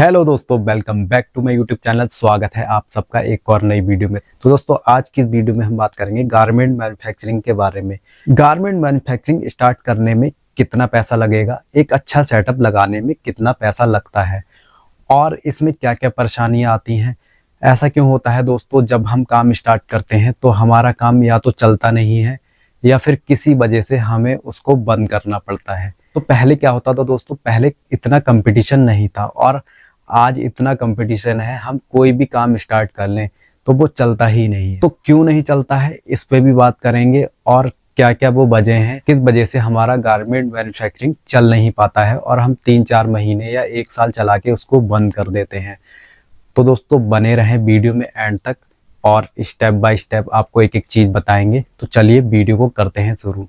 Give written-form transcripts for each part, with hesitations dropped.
Hello दोस्तों, welcome back to my YouTube channel. स्वागत है आप सबका एक और नई वीडियो में। तो दोस्तों, आज की इस वीडियो में हम बात करेंगे गारमेंट मैन्युफैक्चरिंग के बारे में। गारमेंट मैन्युफैक्चरिंग स्टार्ट करने में कितना पैसा लगेगा, एक अच्छा सेटअप लगाने में कितना पैसा लगता है और इसमें क्या क्या परेशानियां आती हैं। ऐसा क्यों होता है दोस्तों, जब हम काम स्टार्ट करते हैं तो हमारा काम या तो चलता नहीं है या फिर किसी वजह से हमें उसको बंद करना पड़ता है। तो पहले क्या होता था दोस्तों, पहले इतना कंपटीशन नहीं था और आज इतना कंपटीशन है। हम कोई भी काम स्टार्ट कर लें तो वो चलता ही नहीं है। तो क्यों नहीं चलता है, इस पे भी बात करेंगे और क्या क्या वो वजह हैं, किस वजह से हमारा गारमेंट मैन्युफैक्चरिंग चल नहीं पाता है और हम 3-4 महीने या 1 साल चला के उसको बंद कर देते हैं। तो दोस्तों, बने रहें वीडियो में एंड तक और स्टेप बाय स्टेप आपको एक एक चीज बताएंगे। तो चलिए वीडियो को करते हैं शुरू।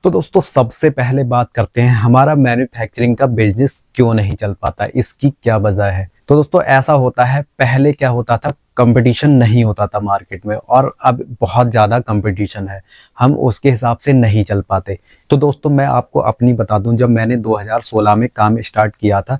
तो दोस्तों, सबसे पहले बात करते हैं हमारा मैन्युफैक्चरिंग का बिजनेस क्यों नहीं चल पाता, इसकी क्या वजह है। तो दोस्तों, ऐसा होता है, पहले क्या होता था, कंपटीशन नहीं होता था मार्केट में और अब बहुत ज़्यादा कंपटीशन है, हम उसके हिसाब से नहीं चल पाते। तो दोस्तों, मैं आपको अपनी बता दूं, जब मैंने 2016 में काम स्टार्ट किया था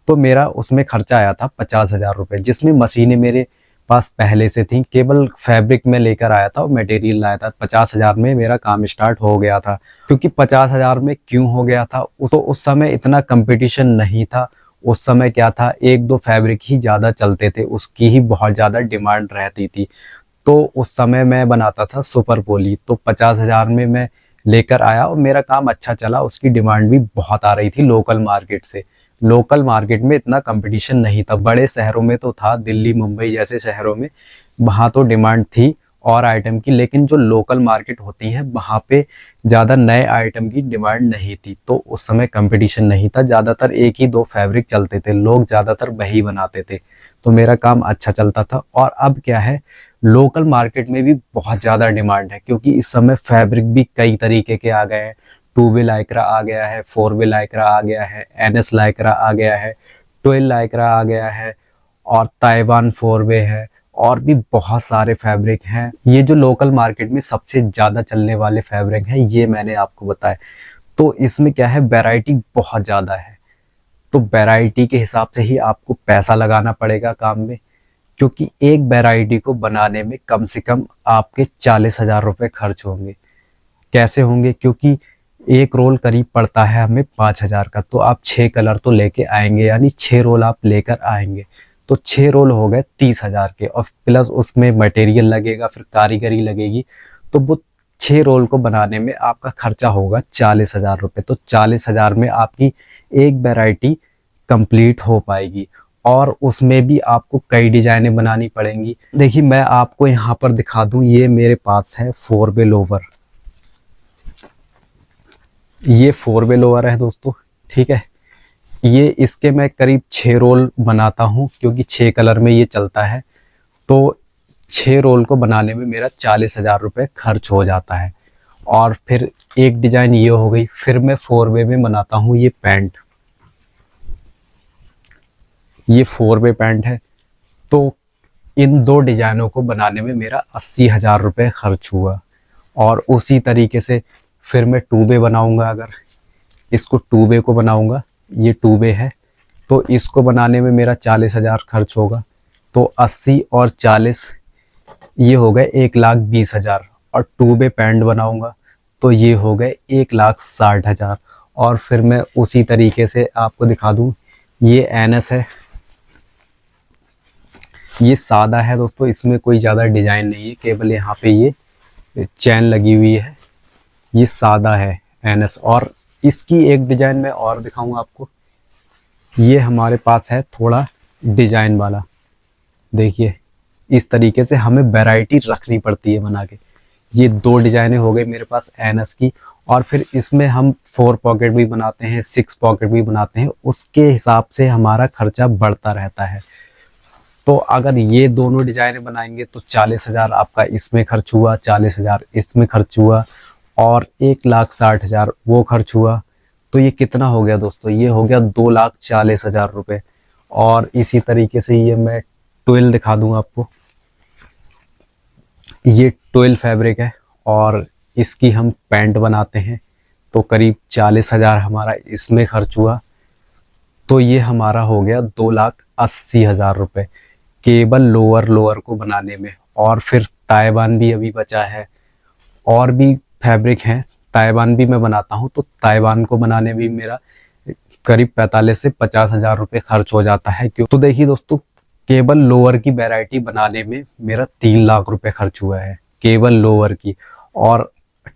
तो मेरा उसमें खर्चा आया था 50,000 रुपये, जिसमें मशीनें मेरे पास पहले से थी। केवल फैब्रिक में लेकर आया था और मटेरियल लाया था। 50,000 में मेरा काम स्टार्ट हो गया था। क्योंकि 50,000 में क्यों हो गया था, तो उस समय इतना कंपटीशन नहीं था। उस समय क्या था, 1-2 फैब्रिक ही ज़्यादा चलते थे, उसकी ही बहुत ज़्यादा डिमांड रहती थी। तो उस समय मैं बनाता था सुपर पोली, तो 50,000 में मैं लेकर आया और मेरा काम अच्छा चला। उसकी डिमांड भी बहुत आ रही थी लोकल मार्केट से। लोकल मार्केट में इतना कंपटीशन नहीं था, बड़े शहरों में तो था, दिल्ली मुंबई जैसे शहरों में, वहाँ तो डिमांड थी और आइटम की। लेकिन जो लोकल मार्केट होती है वहाँ पे ज़्यादा नए आइटम की डिमांड नहीं थी। तो उस समय कंपटीशन नहीं था, ज़्यादातर 1 ही 2 फैब्रिक चलते थे, लोग ज़्यादातर वही बनाते थे। तो मेरा काम अच्छा चलता था। और अब क्या है, लोकल मार्केट में भी बहुत ज़्यादा डिमांड है, क्योंकि इस समय फैब्रिक भी कई तरीके के आ गए हैं। 2 वे लाइक्रा आ गया है, 4 वे लाइक्रा आ गया है, NS लाइक्रा आ गया है, 12 लाइक्रा आ गया है और ताइवान 4 वे है और भी बहुत सारे फैब्रिक हैं। ये जो लोकल मार्केट में सबसे ज़्यादा चलने वाले फैब्रिक हैं, ये मैंने आपको बताया। तो इसमें क्या है, वैरायटी बहुत ज़्यादा है। तो वैरायटी के हिसाब से ही आपको पैसा लगाना पड़ेगा काम में, क्योंकि एक वैरायटी को बनाने में कम से कम आपके 40,000 रुपये खर्च होंगे। कैसे होंगे, क्योंकि एक रोल करीब पड़ता है हमें 5,000 का, तो आप 6 कलर तो लेके आएंगे, यानी 6 रोल आप लेकर आएंगे। तो 6 रोल हो गए 30,000 के, और प्लस उसमें मटेरियल लगेगा, फिर कारीगरी लगेगी। तो वो 6 रोल को बनाने में आपका खर्चा होगा 40,000 रुपये। तो 40,000 में आपकी एक वैरायटी कंप्लीट हो पाएगी और उसमें भी आपको कई डिजाइनें बनानी पड़ेंगी। देखिए, मैं आपको यहाँ पर दिखा दूँ, ये मेरे पास है 4 वे लोवर। ये 4 वे लोअर है दोस्तों, ठीक है। ये इसके मैं करीब 6 रोल बनाता हूँ, क्योंकि 6 कलर में ये चलता है। तो 6 रोल को बनाने में मेरा 40,000 रुपये खर्च हो जाता है। और फिर एक डिजाइन ये हो गई। फिर मैं 4 वे में बनाता हूँ ये पैंट। ये 4 वे पैंट है। तो इन 2 डिजाइनों को बनाने में मेरा 80,000 रुपये खर्च हुआ। और उसी तरीके से फिर मैं 2 वे बनाऊंगा। अगर इसको 2 वे को बनाऊंगा, ये 2 वे है, तो इसको बनाने में मेरा 40,000 खर्च होगा। तो 80 और 40 ये हो गए 1,20,000। और 2 वे पैंट बनाऊंगा तो ये हो गए 1,60,000। और फिर मैं उसी तरीके से आपको दिखा दूं, ये NS है। ये सादा है दोस्तों, इसमें कोई ज़्यादा डिजाइन नहीं है, केवल यहाँ पे ये चैन लगी हुई है। ये सादा है NS। और इसकी एक डिजाइन मैं और दिखाऊंगा आपको। ये हमारे पास है थोड़ा डिजाइन वाला। देखिए, इस तरीके से हमें वैरायटी रखनी पड़ती है बना के। ये 2 डिजाइनें हो गई मेरे पास NS की। और फिर इसमें हम 4 पॉकेट भी बनाते हैं, 6 पॉकेट भी बनाते हैं। उसके हिसाब से हमारा खर्चा बढ़ता रहता है। तो अगर ये दोनों डिजाइनें बनाएंगे तो 40,000 आपका इसमें खर्च हुआ, 40,000 इसमें खर्च हुआ और 1,60,000 वो खर्च हुआ। तो ये कितना हो गया दोस्तों, ये हो गया 2,40,000 रुपये। और इसी तरीके से ये मैं 12 दिखा दूंगा आपको। ये 12 फैब्रिक है और इसकी हम पैंट बनाते हैं, तो करीब 40,000 हमारा इसमें खर्च हुआ। तो ये हमारा हो गया 2,80,000 रुपये केवल लोअर को बनाने में। और फिर ताइवान भी अभी बचा है, और भी फैब्रिक हैं। ताइवान भी मैं बनाता हूँ, तो ताइवान को बनाने में मेरा करीब 45 से 50,000 रुपये खर्च हो जाता है। क्यों? तो देखिए दोस्तों, केवल लोअर की वैरायटी बनाने में मेरा 3 लाख रुपए खर्च हुआ है, केवल लोअर की। और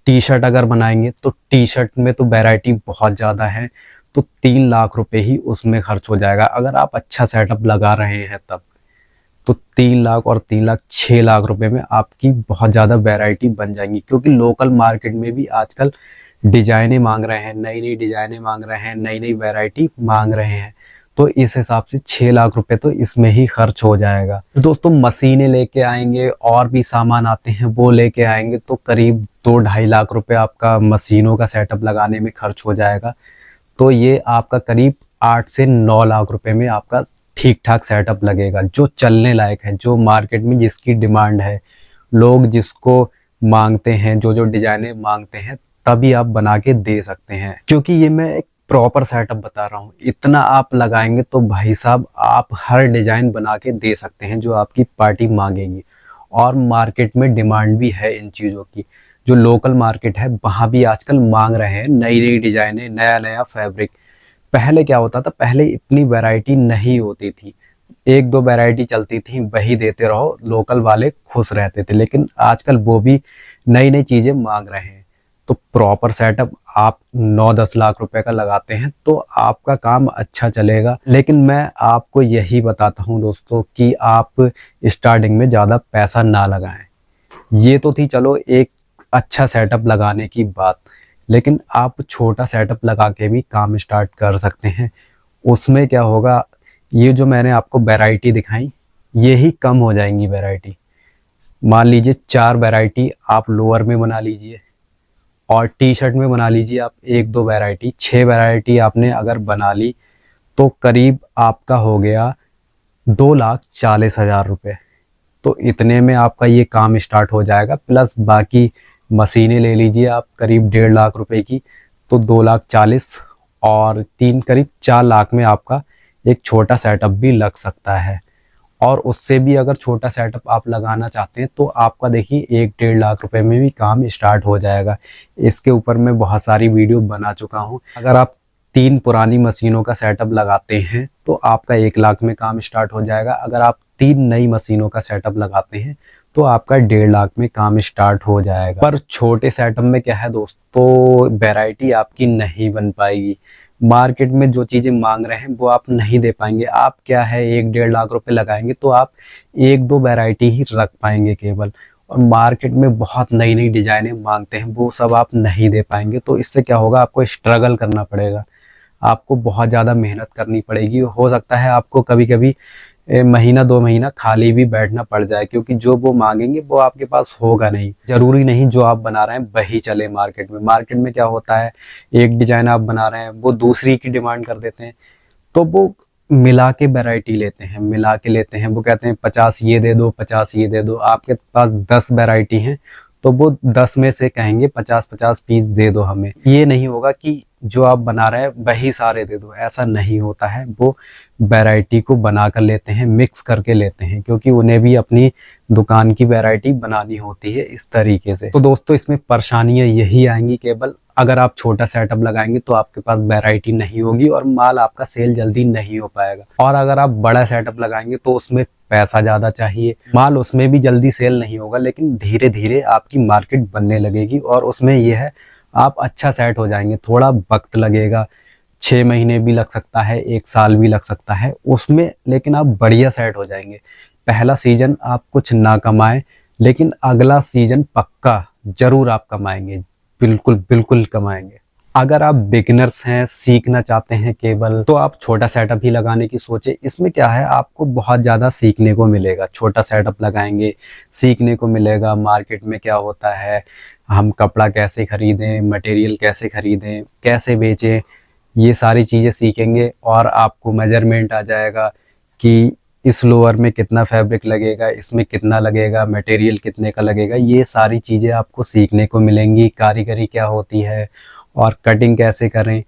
टी शर्ट अगर बनाएंगे तो टी शर्ट में तो वैरायटी बहुत ज़्यादा है, तो 3 लाख रुपए ही उसमें खर्च हो जाएगा। अगर आप अच्छा सेटअप लगा रहे हैं तब तो 3 लाख और 3 लाख 6 लाख रुपए में आपकी बहुत ज़्यादा वैरायटी बन जाएंगी। क्योंकि लोकल मार्केट में भी आजकल डिजाइनें मांग रहे हैं, नई नई डिजाइनें मांग रहे हैं, नई नई वैरायटी मांग रहे हैं। तो इस हिसाब से 6 लाख रुपए तो इसमें ही खर्च हो जाएगा। दोस्तों मशीनें लेके आएंगे और भी सामान आते हैं वो लेके आएंगे, तो करीब 2-2.5 लाख रुपए आपका मशीनों का सेटअप लगाने में खर्च हो जाएगा। तो ये आपका करीब 8 से 9 लाख रुपए में आपका ठीक ठाक सेटअप लगेगा, जो चलने लायक है, जो मार्केट में जिसकी डिमांड है, लोग जिसको मांगते हैं, जो जो डिजाइने मांगते हैं, तभी आप बना के दे सकते हैं। क्योंकि ये मैं एक प्रॉपर सेटअप बता रहा हूँ, इतना आप लगाएंगे तो भाई साहब आप हर डिजाइन बना के दे सकते हैं जो आपकी पार्टी मांगेगी। और मार्केट में डिमांड भी है इन चीज़ों की, जो लोकल मार्केट है वहाँ भी आजकल मांग रहे हैं नई नई डिजाइने, नया नया फैब्रिक। पहले क्या होता था, पहले इतनी वैरायटी नहीं होती थी, 1-2 वैरायटी चलती थी, वही देते रहो, लोकल वाले खुश रहते थे। लेकिन आजकल वो भी नई नई चीज़ें मांग रहे हैं। तो प्रॉपर सेटअप आप 9-10 लाख रुपए का लगाते हैं तो आपका काम अच्छा चलेगा। लेकिन मैं आपको यही बताता हूं दोस्तों कि आप स्टार्टिंग में ज़्यादा पैसा ना लगाएं। ये तो थी चलो एक अच्छा सेटअप लगाने की बात, लेकिन आप छोटा सेटअप लगा के भी काम स्टार्ट कर सकते हैं। उसमें क्या होगा, ये जो मैंने आपको वैरायटी दिखाई, ये ही कम हो जाएंगी वैरायटी। मान लीजिए 4 वैरायटी आप लोअर में बना लीजिए और टी शर्ट में बना लीजिए आप 1-2 वैरायटी, 6 वैरायटी आपने अगर बना ली तो करीब आपका हो गया 2,40,000 रुपये। तो इतने में आपका ये काम स्टार्ट हो जाएगा। प्लस बाकी मशीनें ले लीजिए आप करीब 1.5 लाख रुपए की, तो 2,40,000 और 3 करीब 4 लाख में आपका एक छोटा सेटअप भी लग सकता है। और उससे भी अगर छोटा सेटअप आप लगाना चाहते हैं तो आपका देखिए 1-1.5 लाख रुपए में भी काम स्टार्ट हो जाएगा। इसके ऊपर मैं बहुत सारी वीडियो बना चुका हूं। अगर आप 3 पुरानी मशीनों का सेटअप लगाते हैं तो आपका 1 लाख में काम स्टार्ट हो जाएगा। अगर आप 3 नई मशीनों का सेटअप लगाते हैं तो आपका 1.5 लाख में काम स्टार्ट हो जाएगा। पर छोटे सेटअप में क्या है दोस्तों, वैरायटी आपकी नहीं बन पाएगी। मार्केट में जो चीज़ें मांग रहे हैं वो आप नहीं दे पाएंगे। आप क्या है 1-1.5 लाख रुपए लगाएंगे तो आप 1-2 वैरायटी ही रख पाएंगे केवल। और मार्केट में बहुत नई नई डिजाइनें मांगते हैं, वो सब आप नहीं दे पाएंगे। तो इससे क्या होगा, आपको स्ट्रगल करना पड़ेगा, आपको बहुत ज़्यादा मेहनत करनी पड़ेगी। हो सकता है आपको कभी कभी महीना 2 महीना खाली भी बैठना पड़ जाए, क्योंकि जो वो मांगेंगे वो आपके पास होगा नहीं। जरूरी नहीं जो आप बना रहे हैं वही चले मार्केट में। मार्केट में क्या होता है, एक डिजाइन आप बना रहे हैं वो दूसरी की डिमांड कर देते हैं, तो वो मिला के वैरायटी लेते हैं, मिला के लेते हैं। वो कहते हैं 50 ये दे दो, 50 ये दे दो। आपके पास 10 वैरायटी हैं तो वो 10 में से कहेंगे 50-50 पीस दे दो हमें। ये नहीं होगा कि जो आप बना रहे हैं वही सारे दे दो, ऐसा नहीं होता है। वो वैरायटी को बना कर लेते हैं, मिक्स करके लेते हैं, क्योंकि उन्हें भी अपनी दुकान की वैरायटी बनानी होती है इस तरीके से। तो दोस्तों इसमें परेशानियां यही आएंगी केवल, अगर आप छोटा सेटअप लगाएंगे तो आपके पास वैरायटी नहीं होगी और माल आपका सेल जल्दी नहीं हो पाएगा। और अगर आप बड़ा सेटअप लगाएंगे तो उसमें पैसा ज़्यादा चाहिए, माल उसमें भी जल्दी सेल नहीं होगा, लेकिन धीरे धीरे आपकी मार्केट बनने लगेगी और उसमें यह है आप अच्छा सेट हो जाएंगे। थोड़ा वक्त लगेगा, 6 महीने भी लग सकता है, 1 साल भी लग सकता है उसमें, लेकिन आप बढ़िया सेट हो जाएंगे। पहला सीजन आप कुछ ना कमाएं, लेकिन अगला सीजन पक्का जरूर आप कमाएंगे, बिल्कुल बिल्कुल कमाएंगे। अगर आप बिगिनर्स हैं, सीखना चाहते हैं केवल, तो आप छोटा सेटअप ही लगाने की सोचे। इसमें क्या है, आपको बहुत ज़्यादा सीखने को मिलेगा। छोटा सेटअप लगाएंगे, सीखने को मिलेगा मार्केट में क्या होता है, हम कपड़ा कैसे खरीदें, मटेरियल कैसे खरीदें, कैसे बेचें, ये सारी चीज़ें सीखेंगे। और आपको मेजरमेंट आ जाएगा कि इस लोअर में कितना फैब्रिक लगेगा, इसमें कितना लगेगा, मटेरियल कितने का लगेगा। ये सारी चीज़ें आपको सीखने को मिलेंगी। कारीगरी क्या होती है और कटिंग कैसे करें,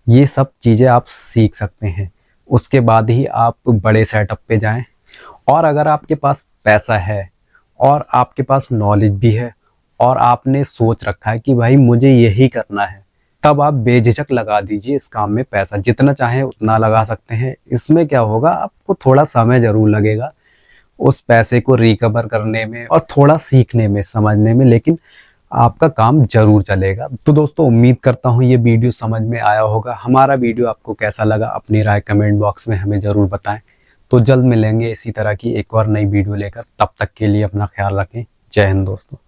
ये सब चीज़ें आप सीख सकते हैं। उसके बाद ही आप बड़े सेटअप पे जाएं। और अगर आपके पास पैसा है और आपके पास नॉलेज भी है और आपने सोच रखा है कि भाई मुझे यही करना है, तब आप बेझिझक लगा दीजिए इस काम में पैसा। जितना चाहें उतना लगा सकते हैं। इसमें क्या होगा, आपको थोड़ा समय ज़रूर लगेगा उस पैसे को रिकवर करने में और थोड़ा सीखने में, समझने में, लेकिन आपका काम जरूर चलेगा। तो दोस्तों, उम्मीद करता हूँ ये वीडियो समझ में आया होगा। हमारा वीडियो आपको कैसा लगा अपनी राय कमेंट बॉक्स में हमें ज़रूर बताएं। तो जल्द मिलेंगे इसी तरह की एक और नई वीडियो लेकर। तब तक के लिए अपना ख्याल रखें। जय हिंद दोस्तों।